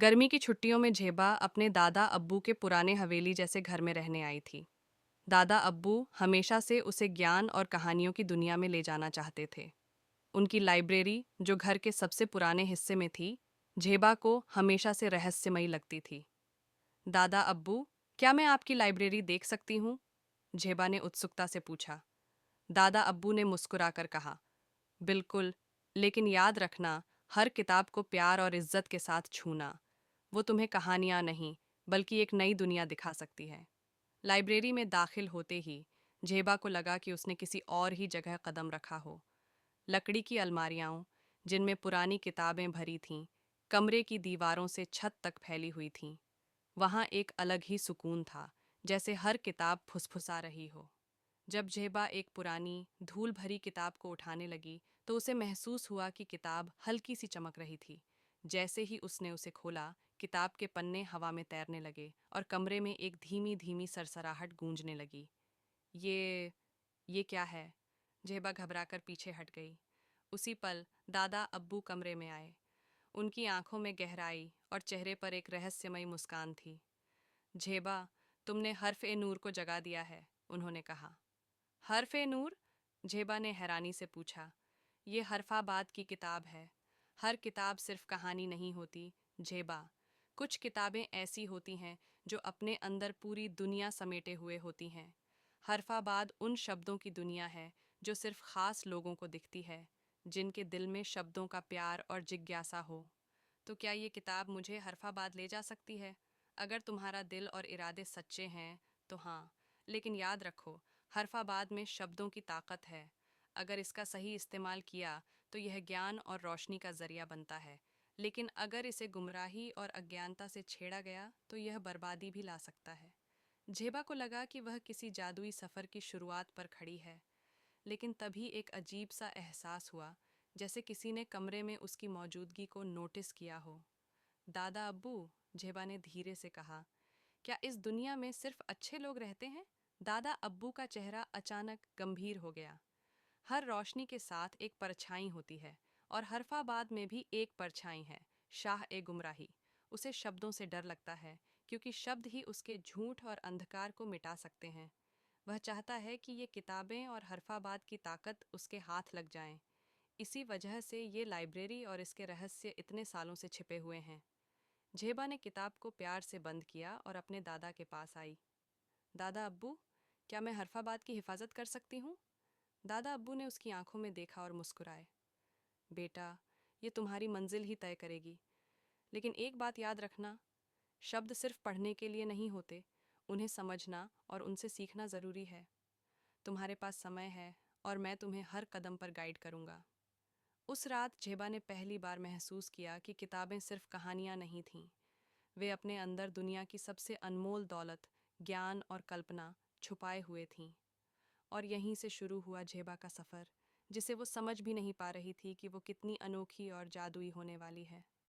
गर्मी की छुट्टियों में झेबा अपने दादा अब्बू के पुराने हवेली जैसे घर में रहने आई थी। दादा अब्बू हमेशा से उसे ज्ञान और कहानियों की दुनिया में ले जाना चाहते थे। उनकी लाइब्रेरी, जो घर के सबसे पुराने हिस्से में थी, झेबा को हमेशा से रहस्यमयी लगती थी। दादा अब्बू, क्या मैं आपकी लाइब्रेरी देख सकती हूँ? झेबा ने उत्सुकता से पूछा। दादा अब्बू ने मुस्कुराकर कहा, बिल्कुल, लेकिन याद रखना, हर किताब को प्यार और इज्जत के साथ छूना। वो तुम्हें कहानियां नहीं, बल्कि एक नई दुनिया दिखा सकती है। लाइब्रेरी में दाखिल होते ही जेबा को लगा कि उसने किसी और ही जगह कदम रखा हो। लकड़ी की अलमारियां, जिनमें पुरानी किताबें भरी थीं, कमरे की दीवारों से छत तक फैली हुई थीं। वहां एक अलग ही सुकून था, जैसे हर किताब फुसफुसा रही हो। जब जेबा एक पुरानी धूल भरी किताब को उठाने लगी तो उसे महसूस हुआ कि किताब हल्की सी चमक रही थी। जैसे ही उसने उसे खोला, किताब के पन्ने हवा में तैरने लगे और कमरे में एक धीमी धीमी सरसराहट गूंजने लगी। ये ये क्या है? जेबा घबराकर पीछे हट गई। उसी पल दादा अब्बू कमरे में आए। उनकी आंखों में गहराई और चेहरे पर एक रहस्यमयी मुस्कान थी। जेबा, तुमने हर्फ ए नूर को जगा दिया है, उन्होंने कहा। हर्फ ए नूर? जेबा ने हैरानी से पूछा। ये हरफाबाद की किताब है। हर किताब सिर्फ कहानी नहीं होती, जेबा। कुछ किताबें ऐसी होती हैं जो अपने अंदर पूरी दुनिया समेटे हुए होती हैं। हरफाबाद उन शब्दों की दुनिया है जो सिर्फ खास लोगों को दिखती है, जिनके दिल में शब्दों का प्यार और जिज्ञासा हो। तो क्या ये किताब मुझे हरफाबाद ले जा सकती है? अगर तुम्हारा दिल और इरादे सच्चे हैं तो हाँ, लेकिन याद रखो, हरफाबाद में शब्दों की ताकत है। अगर इसका सही इस्तेमाल किया तो यह ज्ञान और रोशनी का जरिया बनता है, लेकिन अगर इसे गुमराही और अज्ञानता से छेड़ा गया तो यह बर्बादी भी ला सकता है। जेबा को लगा कि वह किसी जादुई सफ़र की शुरुआत पर खड़ी है, लेकिन तभी एक अजीब सा एहसास हुआ, जैसे किसी ने कमरे में उसकी मौजूदगी को नोटिस किया हो। दादा अब्बू, जेबा ने धीरे से कहा, क्या इस दुनिया में सिर्फ अच्छे लोग रहते हैं? दादा अब्बू का चेहरा अचानक गंभीर हो गया। हर रोशनी के साथ एक परछाई होती है, और हरफाबाद में भी एक परछाई है, शाह ए गुमराही। उसे शब्दों से डर लगता है, क्योंकि शब्द ही उसके झूठ और अंधकार को मिटा सकते हैं। वह चाहता है कि ये किताबें और हरफाबाद की ताकत उसके हाथ लग जाएं। इसी वजह से ये लाइब्रेरी और इसके रहस्य इतने सालों से छिपे हुए हैं। जेबा ने किताब को प्यार से बंद किया और अपने दादा के पास आई। दादा अब्बू, क्या मैं हरफाबाद की हिफाजत कर सकती हूँ? दादा अब्बू ने उसकी आंखों में देखा और मुस्कुराए। बेटा, ये तुम्हारी मंजिल ही तय करेगी, लेकिन एक बात याद रखना, शब्द सिर्फ पढ़ने के लिए नहीं होते, उन्हें समझना और उनसे सीखना ज़रूरी है। तुम्हारे पास समय है और मैं तुम्हें हर कदम पर गाइड करूँगा। उस रात जेबा ने पहली बार महसूस किया कि किताबें सिर्फ कहानियाँ नहीं थीं। वे अपने अंदर दुनिया की सबसे अनमोल दौलत, ज्ञान और कल्पना छुपाए हुए थीं। और यहीं से शुरू हुआ जेबा का सफ़र, जिसे वो समझ भी नहीं पा रही थी कि वो कितनी अनोखी और जादुई होने वाली है।